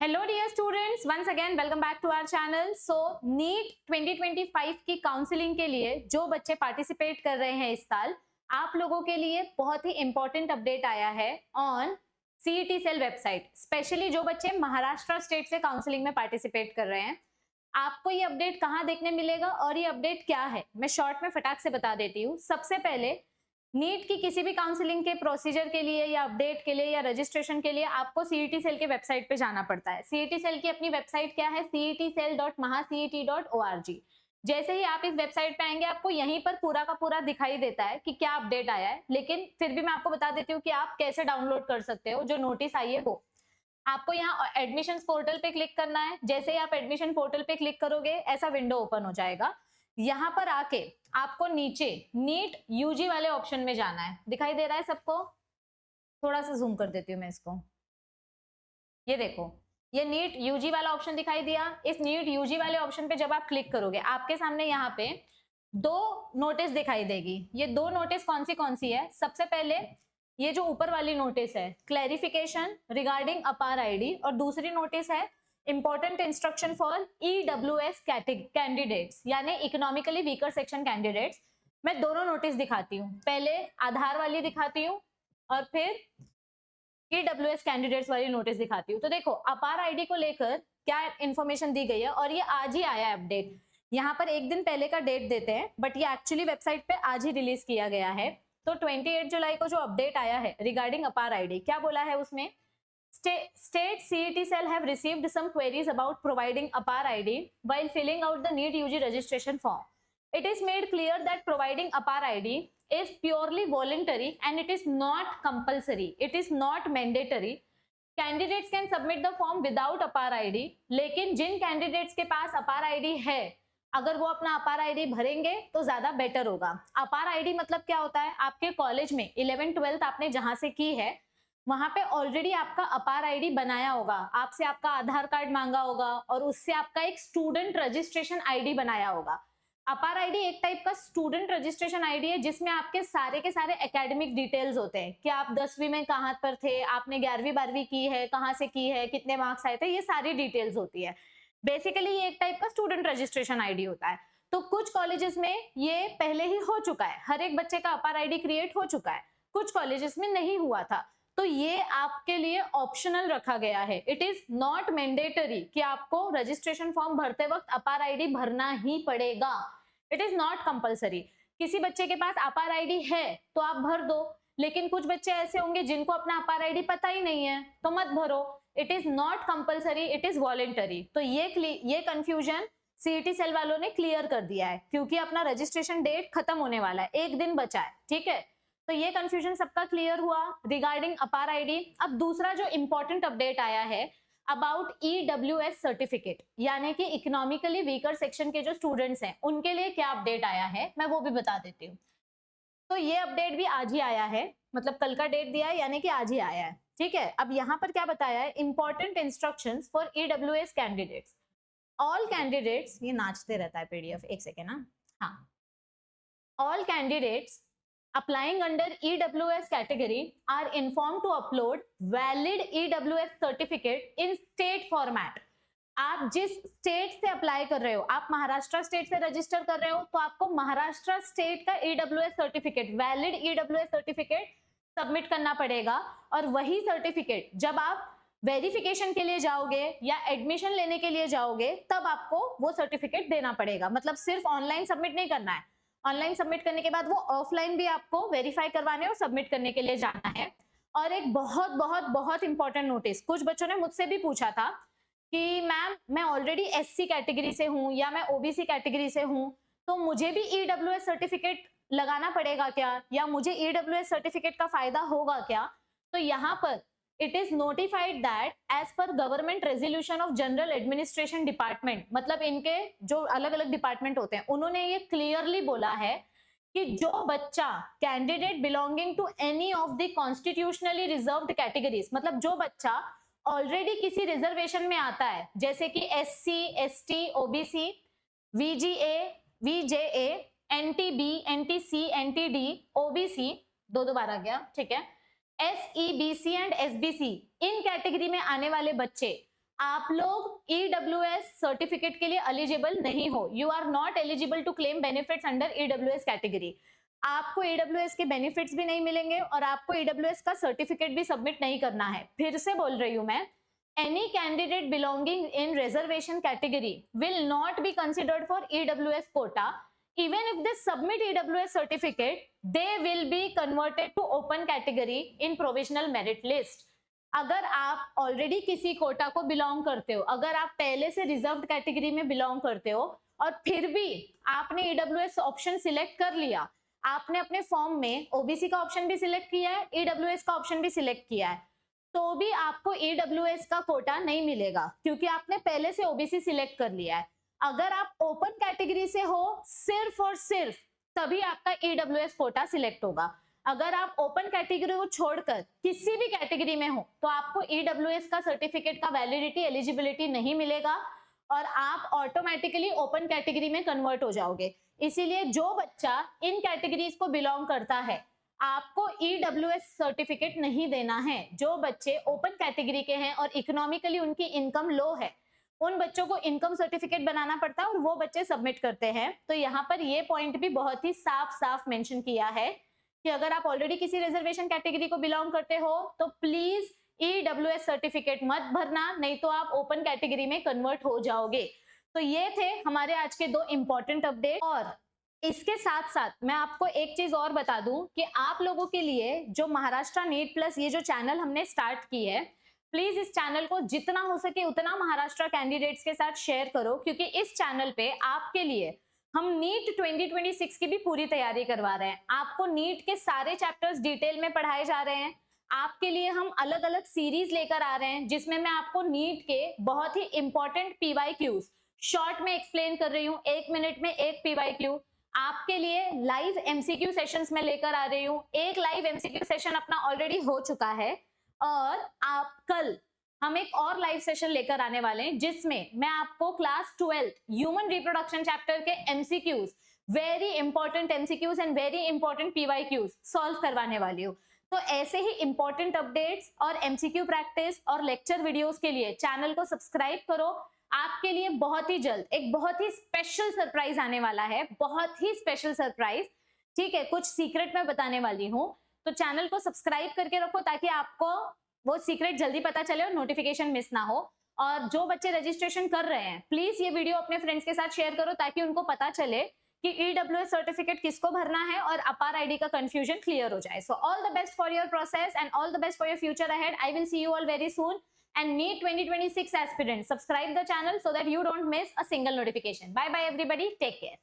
Hello dear students, once again welcome back to our channel. So NEET 2025 की counselling के लिए जो बच्चे पार्टिसिपेट कर रहे हैं इस साल, आप लोगों के लिए बहुत ही इंपॉर्टेंट अपडेट आया है on CET cell website. Specially जो बच्चे महाराष्ट्र स्टेट से काउंसलिंग में पार्टिसिपेट कर रहे हैं, आपको ये अपडेट कहाँ देखने मिलेगा और ये अपडेट क्या है, मैं शॉर्ट में फटाक से बता देती हूँ। सबसे पहले नीट की किसी भी काउंसलिंग के प्रोसीजर के लिए या अपडेट के लिए या रजिस्ट्रेशन के लिए आपको सीईटी सेल के वेबसाइट पे जाना पड़ता है। सीईटी सेल की अपनी वेबसाइट क्या है? cetcell.mahacet.org। जैसे ही आप इस वेबसाइट पे आएंगे, आपको यहीं पर पूरा का पूरा दिखाई देता है कि क्या अपडेट आया है, लेकिन फिर भी मैं आपको बता देती हूँ कि आप कैसे डाउनलोड कर सकते हो। जो नोटिस आई है वो आपको यहाँ एडमिशन पोर्टल पे क्लिक करना है। जैसे ही आप एडमिशन पोर्टल पे क्लिक करोगे, ऐसा विंडो ओपन हो जाएगा। यहाँ पर आके आपको नीचे नीट यूजी वाले ऑप्शन में जाना है। दिखाई दे रहा है सबको? थोड़ा सा जूम कर देती हूँ मैं इसको। ये देखो, ये नीट यूजी वाला ऑप्शन दिखाई दिया। इस नीट यूजी वाले ऑप्शन पे जब आप क्लिक करोगे, आपके सामने यहाँ पे दो नोटिस दिखाई देगी। ये दो नोटिस कौन सी है? सबसे पहले ये जो ऊपर वाली नोटिस है, क्लैरिफिकेशन रिगार्डिंग अपार आईडी, और दूसरी नोटिस है important instruction for EWS candidates, यानी इकोनॉमिकली वीकर सेक्शन कैंडिडेट्स। मैं दोनों नोटिस दिखाती हूँ, पहले आधार वाली दिखाती हूँ और फिर ईडब्ल्यूएस कैंडिडेट्स वाली नोटिस दिखाती हूँ। तो देखो, अपार आईडी को लेकर क्या इन्फॉर्मेशन दी गई है, और ये आज ही आया अपडेट। यहाँ पर एक दिन पहले का डेट देते हैं, बट ये एक्चुअली वेबसाइट पे आज ही रिलीज किया गया है। तो 28 जुलाई को जो अपडेट आया है रिगार्डिंग अपार आईडी, क्या बोला है उसमें? State CET cell have received some queries about providing APAR ID while filling out the NEET UG registration form. It is made clear that providing APAR ID is purely voluntary and it is not compulsory. It is not mandatory. Candidates can submit the form without APAR ID. लेकिन जिन candidates के पास APAR ID है, अगर वो अपना अपार ID भरेंगे तो ज्यादा बेटर होगा। अपार आईडी मतलब क्या होता है? आपके कॉलेज में 11th-12th आपने जहां से की है, वहां पे ऑलरेडी आपका अपार आईडी बनाया होगा। आपसे आपका आधार कार्ड मांगा होगा और उससे आपका एक स्टूडेंट रजिस्ट्रेशन आईडी बनाया होगा। अपार आईडी एक टाइप का स्टूडेंट रजिस्ट्रेशन आईडी है, जिसमें आपके सारे के सारे एकेडमिक डिटेल्स होते हैं कि आप 10वीं में कहाँ पर थे, आपने 11वीं 12वीं की है, कहाँ से की है, कितने मार्क्स आए थे, ये सारी डिटेल्स होती है। बेसिकली ये एक टाइप का स्टूडेंट रजिस्ट्रेशन आईडी होता है। तो कुछ कॉलेजेस में ये पहले ही हो चुका है, हर एक बच्चे का अपार आईडी क्रिएट हो चुका है, कुछ कॉलेजेस में नहीं हुआ था। तो ये आपके लिए ऑप्शनल रखा गया है। इट इज नॉट मैंडेटरी कि आपको रजिस्ट्रेशन फॉर्म भरते वक्त अपार आईडी भरना ही पड़ेगा। It is not compulsory. किसी बच्चे के पास अपार आईडी है तो आप भर दो, लेकिन कुछ बच्चे ऐसे होंगे जिनको अपना अपार आईडी पता ही नहीं है, तो मत भरो। It is not compulsory, it is voluntary. तो ये कंफ्यूजन सीईटी सेल वालों ने क्लियर कर दिया है, क्योंकि अपना रजिस्ट्रेशन डेट खत्म होने वाला है, एक दिन बचा है। ठीक है, तो ये कंफ्यूजन सबका क्लियर हुआ रिगार्डिंग अपार आईडी। अब दूसरा जो इंपॉर्टेंट अपडेट आया है अबाउट ईडब्ल्यूएस सर्टिफिकेट, यानी कि इकोनॉमिकली वीकर सेक्शन के जो स्टूडेंट्स हैं उनके लिए क्या अपडेट आया है, मैं वो भी बता देती हूँ। तो ये अपडेट भी आज ही आया है, मतलब कल का डेट दिया है, यानी कि आज ही आया है। ठीक है, अब यहाँ पर क्या बताया है? Important instructions for EWS candidates. All candidates, ये नाचते रहता है पीडीएफ, एक सेकेंड ना। हाँ, all candidates applying under EWS category are informed to upload valid EWS certificate in state format. आप जिस स्टेट से अप्लाई कर रहे हो, आप महाराष्ट्र स्टेट से रजिस्टर कर रहे हो, तो आपको महाराष्ट्र स्टेट का EWS certificate, valid EWS certificate submit करना पड़ेगा। और वही सर्टिफिकेट जब आप वेरिफिकेशन के लिए जाओगे या एडमिशन लेने के लिए जाओगे, तब आपको वो सर्टिफिकेट देना पड़ेगा। मतलब सिर्फ ऑनलाइन सबमिट नहीं करना है, ऑनलाइन सबमिट करने के बाद वो ऑफलाइन भी आपको वेरीफाई करवाने और सबमिट करने के लिए जाना है। और एक बहुत बहुत बहुत इंपॉर्टेंट नोटिस, कुछ बच्चों ने मुझसे भी पूछा था कि मैम मैं ऑलरेडी एससी कैटेगरी से हूँ या मैं ओबीसी कैटेगरी से हूँ, तो मुझे भी ईडब्ल्यूएस सर्टिफिकेट लगाना पड़ेगा क्या, या मुझे ईडब्ल्यूएस सर्टिफिकेट का फायदा होगा क्या? तो यहाँ पर it is notified that as per government resolution of general administration department, मतलब इनके जो अलग अलग डिपार्टमेंट होते हैं, उन्होंने ये क्लियरली बोला है कि जो बच्चा candidate belonging to any of the constitutionally reserved categories, मतलब जो बच्चा ऑलरेडी किसी रिजर्वेशन में आता है, जैसे कि SC, ST, OBC, VGA, VJA, NTB, NTC, NTD, OBC, दो बार आ गया, ठीक है, एसईबीसी एंड एसबीसी, इन कैटेगरी में आने वाले बच्चे आप लोग EWS सर्टिफिकेट के लिए एलिजिबल नहीं हो, you are not eligible to claim benefits under EWS category. आपको EWS के बेनिफिट्स भी नहीं मिलेंगे और आपको EWS का सर्टिफिकेट भी सबमिट नहीं करना है। फिर से बोल रही हूं मैं, any candidate belonging in reservation category will not be considered for EWS quota. Even if they submit EWS certificate, they will be converted to open category in provisional merit list. अगर आप ऑलरेडी किसी कोटा को belong करते हो, अगर आप पहले से रिजर्व्ड कैटेगरी में बिलोंग करते हो और फिर भी आपने EWS ऑप्शन सिलेक्ट कर लिया, आपने अपने फॉर्म में OBC का ऑप्शन भी सिलेक्ट किया है, EWS का ऑप्शन भी सिलेक्ट किया है, तो भी आपको EWS का कोटा नहीं मिलेगा क्योंकि आपने पहले से OBC सिलेक्ट कर लिया है। अगर आप ओपन कैटेगरी से हो सिर्फ और सिर्फ तभी आपका EWS कोटा सिलेक्ट होगा। अगर आप ओपन कैटेगरी को छोड़कर किसी भी कैटेगरी में हो तो आपको EWS का सर्टिफिकेट का वैलिडिटी एलिजिबिलिटी नहीं मिलेगा और आप ऑटोमेटिकली ओपन कैटेगरी में कन्वर्ट हो जाओगे। इसीलिए जो बच्चा इन कैटेगरीज को बिलोंग करता है आपको EWS सर्टिफिकेट नहीं देना है। जो बच्चे ओपन कैटेगरी के हैं और इकोनॉमिकली उनकी इनकम लो है, उन बच्चों को इनकम सर्टिफिकेट बनाना पड़ता है और वो बच्चे सबमिट करते हैं। तो यहाँ पर ये पॉइंट भी बहुत ही साफ साफ मेंशन किया है कि अगर आप ऑलरेडी किसी रिजर्वेशन कैटेगरी को बिलोंग करते हो तो प्लीज EWS सर्टिफिकेट मत भरना, नहीं तो आप ओपन कैटेगरी में कन्वर्ट हो जाओगे। तो ये थे हमारे आज के 2 इंपॉर्टेंट अपडेट। और इसके साथ साथ मैं आपको एक चीज और बता दूं कि आप लोगों के लिए जो महाराष्ट्र नीट प्लस ये जो चैनल हमने स्टार्ट की है, प्लीज इस चैनल को जितना हो सके उतना महाराष्ट्र कैंडिडेट्स के साथ शेयर करो, क्योंकि इस चैनल पे आपके लिए हम नीट 2026 की भी पूरी तैयारी करवा रहे हैं। आपको नीट के सारे चैप्टर्स डिटेल में पढ़ाए जा रहे हैं। आपके लिए हम अलग अलग सीरीज लेकर आ रहे हैं जिसमें मैं आपको नीट के बहुत ही इंपॉर्टेंट PYQs शॉर्ट में एक्सप्लेन कर रही हूँ। 1 मिनट में एक PYQ आपके लिए लाइव MCQ सेशंस में लेकर आ रही हूँ। एक लाइव MCQ सेशन अपना ऑलरेडी हो चुका है और आप कल हम एक और लाइव सेशन लेकर आने वाले हैं जिसमें मैं आपको क्लास 12 ह्यूमन रिप्रोडक्शन चैप्टर के MCQs, very important MCQs and very important PYQs solve करवाने वाली हूँ। तो ऐसे ही इंपॉर्टेंट अपडेट्स और MCQ प्रैक्टिस और लेक्चर वीडियोस के लिए चैनल को सब्सक्राइब करो। आपके लिए बहुत ही जल्द एक बहुत ही स्पेशल सरप्राइज आने वाला है, बहुत ही स्पेशल सरप्राइज, ठीक है, कुछ सीक्रेट मैं बताने वाली हूँ। तो चैनल को सब्सक्राइब करके रखो ताकि आपको वो सीक्रेट जल्दी पता चले और नोटिफिकेशन मिस ना हो। और जो बच्चे रजिस्ट्रेशन कर रहे हैं प्लीज ये वीडियो अपने फ्रेंड्स के साथ शेयर करो ताकि उनको पता चले कि EWS सर्टिफिकेट किसको भरना है और अपार आईडी का कंफ्यूजन क्लियर हो जाए। So all the best for your process and all the best for your future ahead. I will see you all very soon and NEET 2026 aspirants. Subscribe the channel so that you don't miss a single notification. Bye bye everybody. Take care.